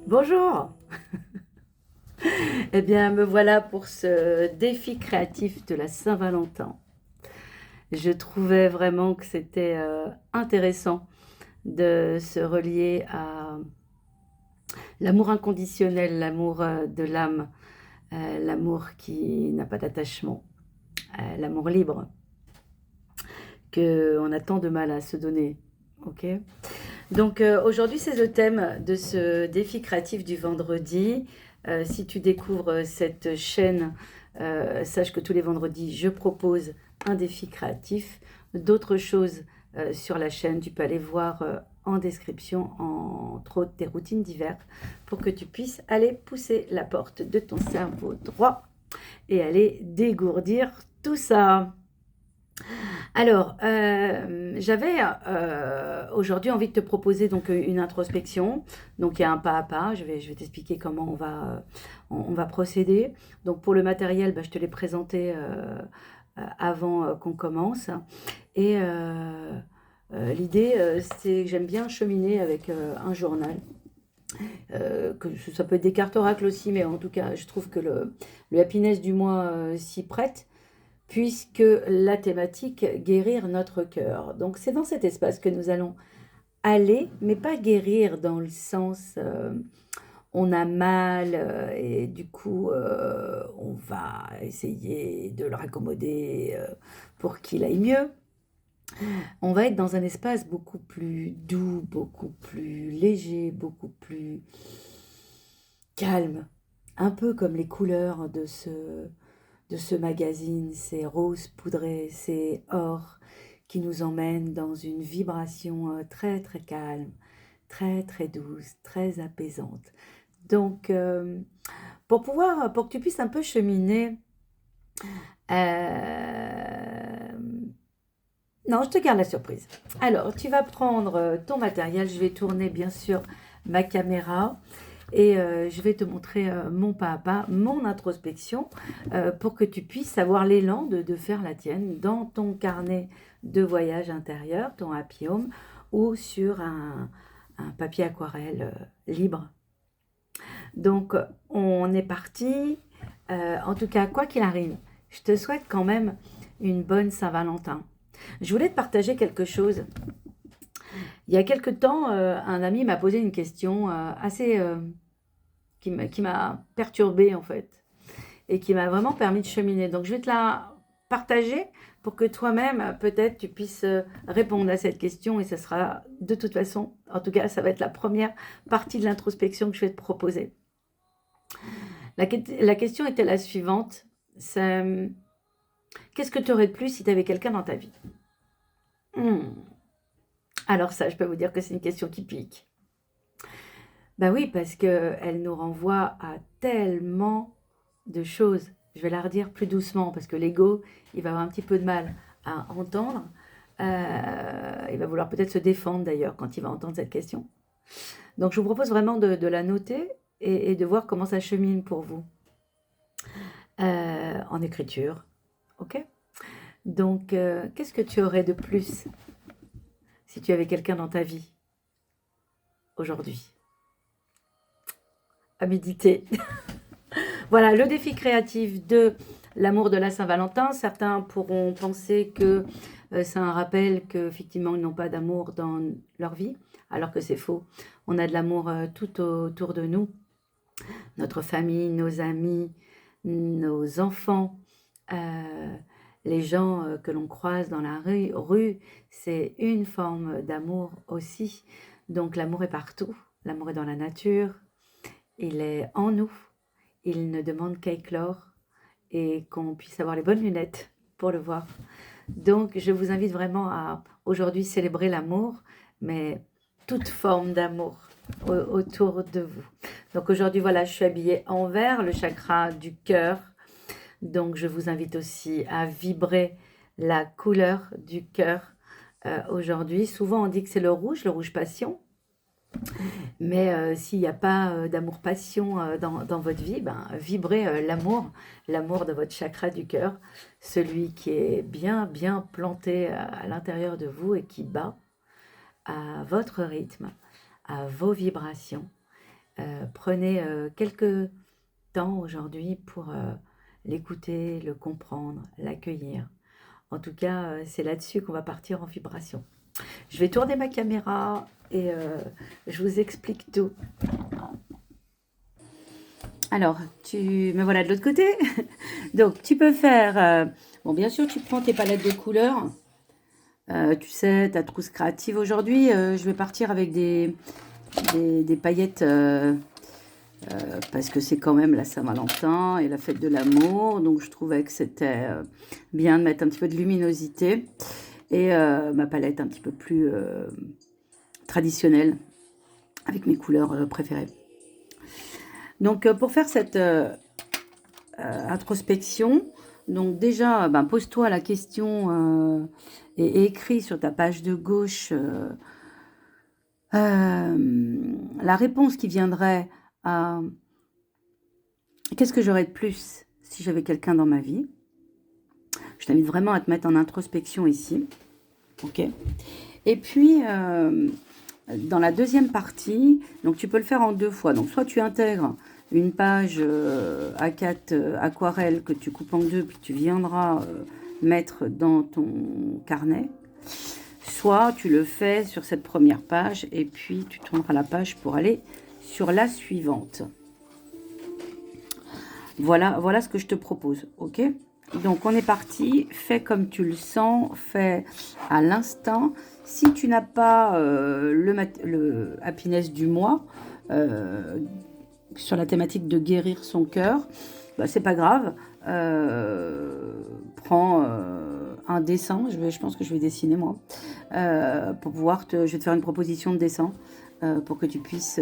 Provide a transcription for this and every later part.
Bonjour. Eh bien, me voilà pour ce défi créatif de la Saint-Valentin. Je trouvais vraiment que c'était intéressant de se relier à l'amour inconditionnel, l'amour de l'âme, l'amour qui n'a pas d'attachement, l'amour libre, qu'on a tant de mal à se donner. Ok. Donc aujourd'hui, c'est le thème de ce défi créatif du vendredi. Si tu découvres cette chaîne, sache que tous les vendredis, je propose un défi créatif. D'autres choses sur la chaîne, tu peux aller voir en description, entre autres des routines diverses, pour que tu puisses aller pousser la porte de ton cerveau droit et aller dégourdir tout ça. Alors, j'avais aujourd'hui envie de te proposer donc une introspection. Donc, il y a un pas à pas. Je vais t'expliquer comment on va procéder. Donc, pour le matériel, bah, je te l'ai présenté avant qu'on commence. Et l'idée, c'est que j'aime bien cheminer avec un journal. Que ça peut être des cartes oracles aussi, mais en tout cas, je trouve que le happiness du mois s'y prête puisque la thématique guérir notre cœur. Donc c'est dans cet espace que nous allons aller, mais pas guérir dans le sens on a mal et du coup on va essayer de le raccommoder pour qu'il aille mieux. On va être dans un espace beaucoup plus doux, beaucoup plus léger, beaucoup plus calme, un peu comme les couleurs de ce magazine, c'est rose poudré, c'est or qui nous emmène dans une vibration très très calme, très très douce, très apaisante. Donc, pour que tu puisses un peu cheminer, euh, non, je te garde la surprise. Alors, tu vas prendre ton matériel, je vais tourner bien sûr ma caméra. Et je vais te montrer mon pas à pas, mon introspection, pour que tu puisses avoir l'élan de faire la tienne dans ton carnet de voyage intérieur, ton happy home, ou sur un papier aquarelle libre. Donc, on est parti. En tout cas, quoi qu'il arrive, je te souhaite quand même une bonne Saint-Valentin. Je voulais te partager quelque chose. Il y a quelque temps, un ami m'a posé une question assez qui m'a perturbée en fait et qui m'a vraiment permis de cheminer. Donc je vais te la partager pour que toi-même peut-être tu puisses répondre à cette question et ce sera de toute façon, en tout cas ça va être la première partie de l'introspection que je vais te proposer. La question était la suivante, c'est qu'est-ce que tu aurais de plus si tu avais quelqu'un dans ta vie? Alors ça, je peux vous dire que c'est une question qui pique. Ben oui, parce qu'elle nous renvoie à tellement de choses. Je vais la redire plus doucement parce que l'ego, il va avoir un petit peu de mal à entendre. Il va vouloir peut-être se défendre d'ailleurs quand il va entendre cette question. Donc je vous propose vraiment de la noter et de voir comment ça chemine pour vous en écriture. Ok? Donc qu'est-ce que tu aurais de plus si tu avais quelqu'un dans ta vie aujourd'hui? À méditer. Voilà, le défi créatif de l'amour de la Saint-Valentin. Certains pourront penser que c'est un rappel qu'effectivement, ils n'ont pas d'amour dans leur vie, alors que c'est faux. On a de l'amour tout autour de nous. Notre famille, nos amis, nos enfants. les gens que l'on croise dans la rue, c'est une forme d'amour aussi. Donc l'amour est partout, l'amour est dans la nature, il est en nous, il ne demande qu'à éclore et qu'on puisse avoir les bonnes lunettes pour le voir. Donc je vous invite vraiment à aujourd'hui célébrer l'amour, mais toute forme d'amour autour de vous. Donc aujourd'hui, voilà, je suis habillée en vert, le chakra du cœur. Donc je vous invite aussi à vibrer la couleur du cœur aujourd'hui. Souvent on dit que c'est le rouge passion. Mais s'il n'y a pas d'amour-passion dans votre vie, ben, vibrez l'amour de votre chakra du cœur, celui qui est bien, bien planté à l'intérieur de vous et qui bat à votre rythme, à vos vibrations. Prenez quelques temps aujourd'hui pour l'écouter, le comprendre, l'accueillir. En tout cas, c'est là-dessus qu'on va partir en vibration. Je vais tourner ma caméra et je vous explique tout. Alors, me voilà de l'autre côté. Donc, tu peux faire... bon, bien sûr, tu prends tes palettes de couleurs. Tu sais, ta trousse créative. Aujourd'hui, je vais partir avec des paillettes... parce que c'est quand même la Saint-Valentin et la fête de l'amour. Donc, je trouvais que c'était bien de mettre un petit peu de luminosité. Et ma palette un petit peu plus traditionnelle, avec mes couleurs préférées. Donc, pour faire cette introspection, donc déjà, pose-toi la question et écris sur ta page de gauche la réponse qui viendrait à qu'est-ce que j'aurais de plus si j'avais quelqu'un dans ma vie. Je t'invite vraiment à te mettre en introspection ici. Ok. Et puis, dans la deuxième partie, donc tu peux le faire en 2 fois. Donc, soit tu intègres une page A4 aquarelle que tu coupes en 2, puis tu viendras mettre dans ton carnet. Soit tu le fais sur cette première page, et puis tu tourneras la page pour aller sur la suivante. Voilà ce que je te propose, ok ? Donc, on est parti. Fais comme tu le sens. Fais à l'instant. Si tu n'as pas le happiness du mois sur la thématique de guérir son cœur, c'est pas grave. Prends un dessin. Je pense que je vais dessiner moi. Pour pouvoir je vais te faire une proposition de dessin pour que tu puisses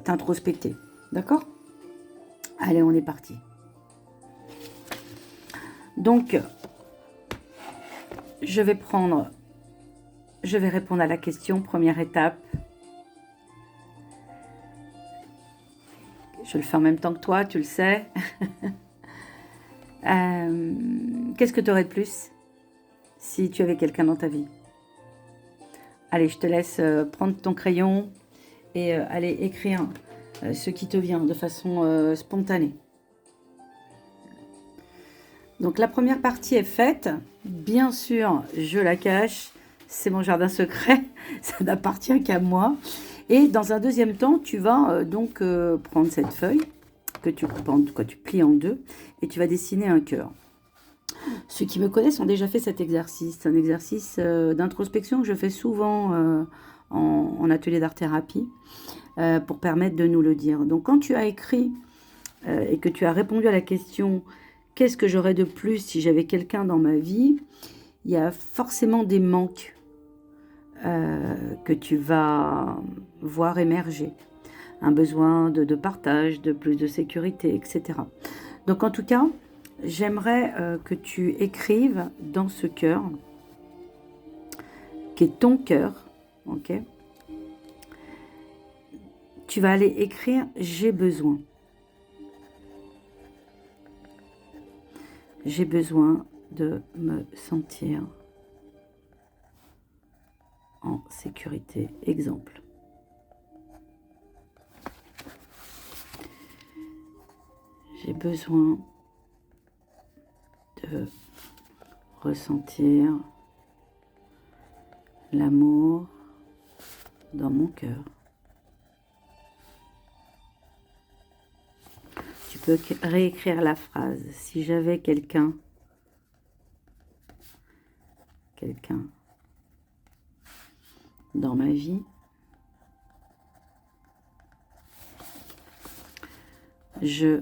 t'introspecter. D'accord ? Allez, on est parti. Donc, je vais répondre à la question, première étape. Je le fais en même temps que toi, tu le sais. Qu'est-ce que tu aurais de plus si tu avais quelqu'un dans ta vie? Allez, je te laisse prendre ton crayon et aller écrire ce qui te vient de façon spontanée. Donc la première partie est faite. Bien sûr, je la cache. C'est mon jardin secret. Ça n'appartient qu'à moi. Et dans un deuxième temps, tu vas donc prendre cette feuille que tu plies en 2 et tu vas dessiner un cœur. Ceux qui me connaissent ont déjà fait cet exercice. C'est un exercice d'introspection que je fais souvent en atelier d'art-thérapie pour permettre de nous le dire. Donc quand tu as écrit et que tu as répondu à la question « Qu'est-ce que j'aurais de plus si j'avais quelqu'un dans ma vie ?» Il y a forcément des manques que tu vas voir émerger. Un besoin de partage, de plus de sécurité, etc. Donc en tout cas, j'aimerais que tu écrives dans ce cœur, qui est ton cœur, ok ? Tu vas aller écrire « J'ai besoin ». J'ai besoin de me sentir en sécurité. Exemple. J'ai besoin de ressentir l'amour dans mon cœur. Tu peux réécrire la phrase. Si j'avais quelqu'un quelqu'un dans ma vie, je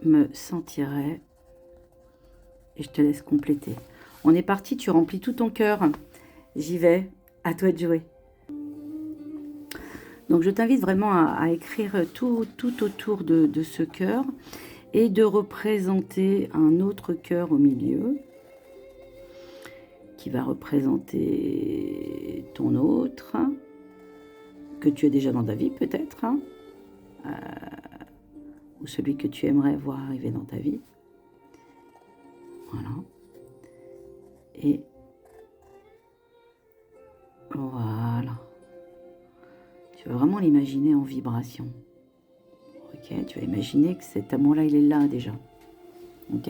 me sentirai, et je te laisse compléter. On est parti, tu remplis tout ton cœur. J'y vais, à toi de jouer. Donc je t'invite vraiment à écrire tout autour de ce cœur et de représenter un autre cœur au milieu qui va représenter ton autre, que tu as déjà dans ta vie peut-être, ou celui que tu aimerais voir arriver dans ta vie. Voilà. Et voilà. Tu vas vraiment l'imaginer en vibration. Ok, tu vas imaginer que cet amour-là, il est là déjà. Ok.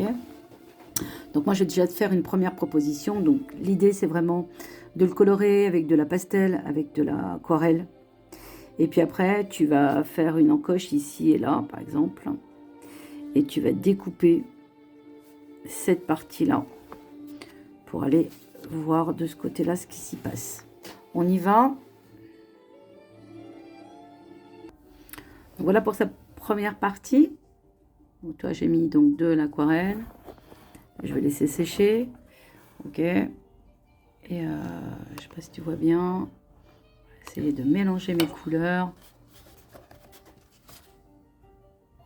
Donc moi, je vais déjà te faire une première proposition. Donc l'idée, c'est vraiment de le colorer avec de la pastel, avec de l'aquarelle. Et puis après, tu vas faire une encoche ici et là, par exemple. Et tu vas découper cette partie-là pour aller voir de ce côté-là ce qui s'y passe. On y va. Voilà pour sa première partie. Donc, toi, j'ai mis donc de l'aquarelle. Je vais laisser sécher. Ok. Et je ne sais pas si tu vois bien. Essayer de mélanger mes couleurs.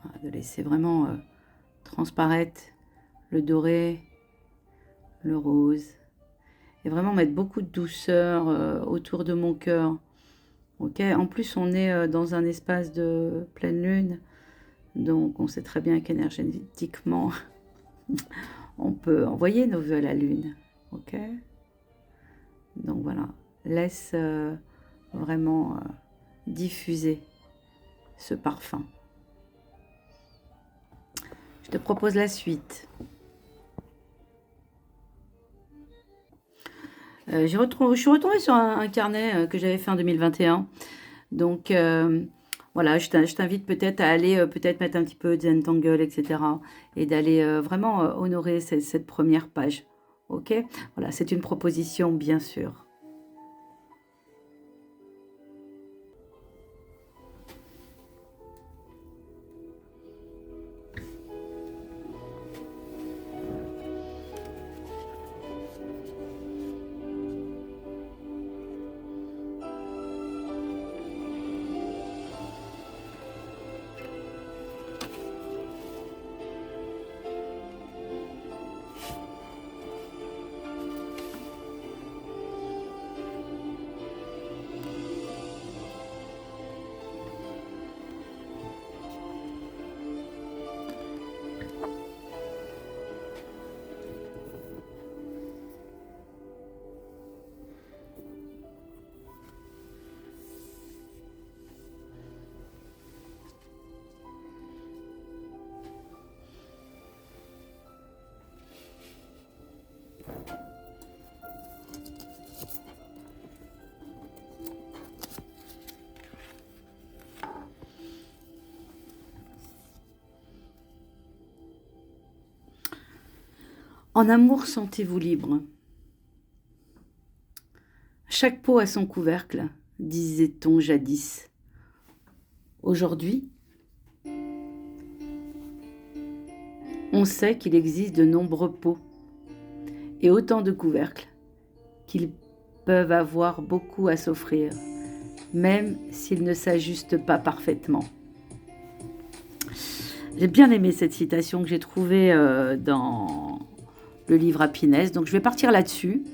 Voilà, de laisser vraiment transparaître le doré, le rose. Et vraiment mettre beaucoup de douceur autour de mon cœur. Ok. En plus, on est dans un espace de pleine lune. Donc, on sait très bien qu'énergétiquement, on peut envoyer nos vœux à la lune. Ok. Donc, voilà. Laisse vraiment diffuser ce parfum. Je te propose la suite. Je suis retombée sur un carnet que j'avais fait en 2021. Donc, voilà, je t'invite peut-être à aller peut-être mettre un petit peu de Zentangle, etc. Et d'aller vraiment honorer cette première page. Ok? Voilà, c'est une proposition, bien sûr. En amour, sentez-vous libre. Chaque peau a son couvercle, disait-on jadis. Aujourd'hui, on sait qu'il existe de nombreux pots et autant de couvercles qu'ils peuvent avoir beaucoup à s'offrir, même s'ils ne s'ajustent pas parfaitement. J'ai bien aimé cette citation que j'ai trouvée dans le livre Happiness. Donc je vais partir là-dessus,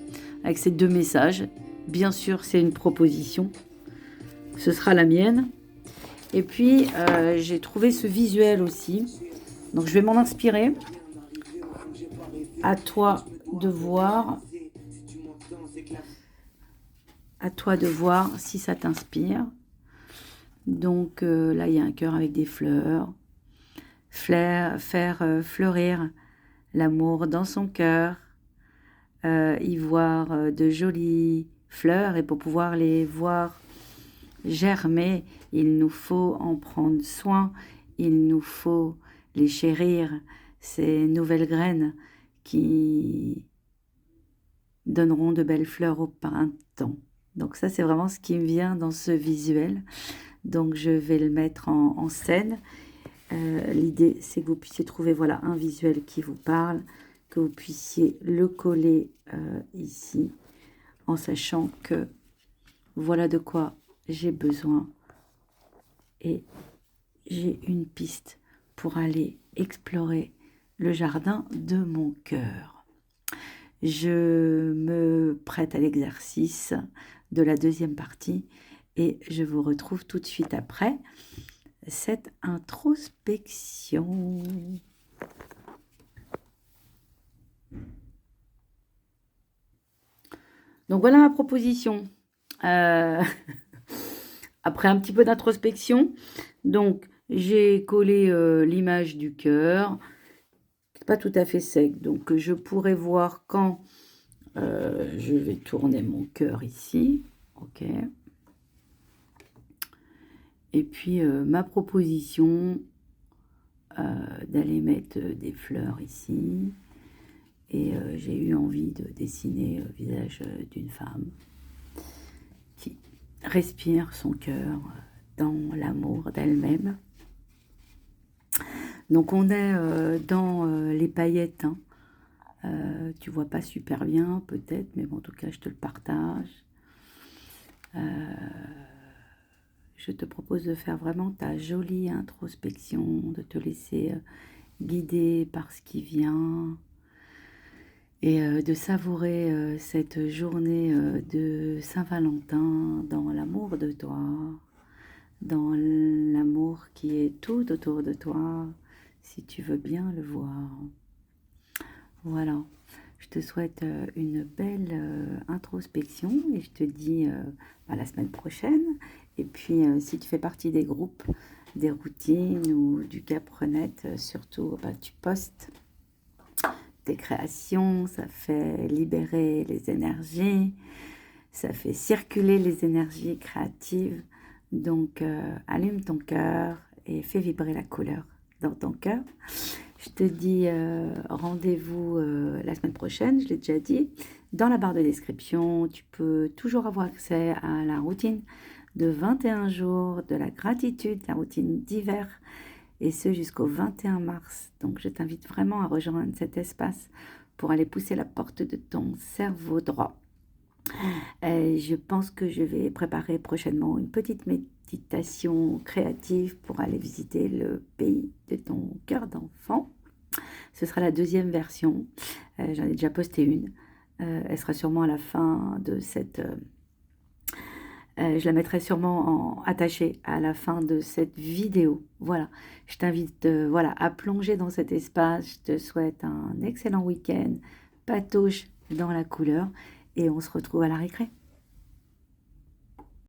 avec ces deux messages. Bien sûr, c'est une proposition. Ce sera la mienne. Et puis, j'ai trouvé ce visuel aussi. Donc je vais m'en inspirer. À toi de voir. À toi de voir si ça t'inspire. Donc là, il y a un cœur avec des fleurs. Faire fleurir l'amour dans son cœur, y voir de jolies fleurs, et pour pouvoir les voir germer, il nous faut en prendre soin, il nous faut les chérir, ces nouvelles graines qui donneront de belles fleurs au printemps. Donc ça, c'est vraiment ce qui me vient dans ce visuel. Donc je vais le mettre en scène. L'idée, c'est que vous puissiez trouver voilà, un visuel qui vous parle, que vous puissiez le coller ici, en sachant que voilà de quoi j'ai besoin. Et j'ai une piste pour aller explorer le jardin de mon cœur. Je me prête à l'exercice de la deuxième partie et je vous retrouve tout de suite après cette introspection. Donc voilà ma proposition. Après un petit peu d'introspection, donc j'ai collé l'image du cœur. C'est pas tout à fait sec, donc je pourrais voir quand je vais tourner mon cœur ici. Ok. Et puis ma proposition d'aller mettre des fleurs ici. Et j'ai eu envie de dessiner le visage d'une femme qui respire son cœur dans l'amour d'elle-même. Donc on est dans les paillettes. Hein. Tu vois pas super bien peut-être, mais bon, en tout cas je te le partage. Je te propose de faire vraiment ta jolie introspection, de te laisser guider par ce qui vient et de savourer cette journée de Saint-Valentin dans l'amour de toi, dans l'amour qui est tout autour de toi, si tu veux bien le voir. Voilà, je te souhaite une belle introspection et je te dis à la semaine prochaine. Et puis, si tu fais partie des groupes, des routines ou du Caprenette, surtout, tu postes tes créations, ça fait libérer les énergies, ça fait circuler les énergies créatives. Donc, allume ton cœur et fais vibrer la couleur dans ton cœur. Je te dis rendez-vous la semaine prochaine, je l'ai déjà dit. Dans la barre de description, tu peux toujours avoir accès à la routine de 21 jours de la gratitude, la routine d'hiver, et ce jusqu'au 21 mars. Donc je t'invite vraiment à rejoindre cet espace pour aller pousser la porte de ton cerveau droit. Et je pense que je vais préparer prochainement une petite méditation créative pour aller visiter le pays de ton cœur d'enfant. Ce sera la deuxième version. J'en ai déjà posté une. Elle sera sûrement à la fin de cette... je la mettrai sûrement attachée à la fin de cette vidéo. Voilà, je t'invite voilà, à plonger dans cet espace. Je te souhaite un excellent week-end. Patauge dans la couleur et on se retrouve à la récré.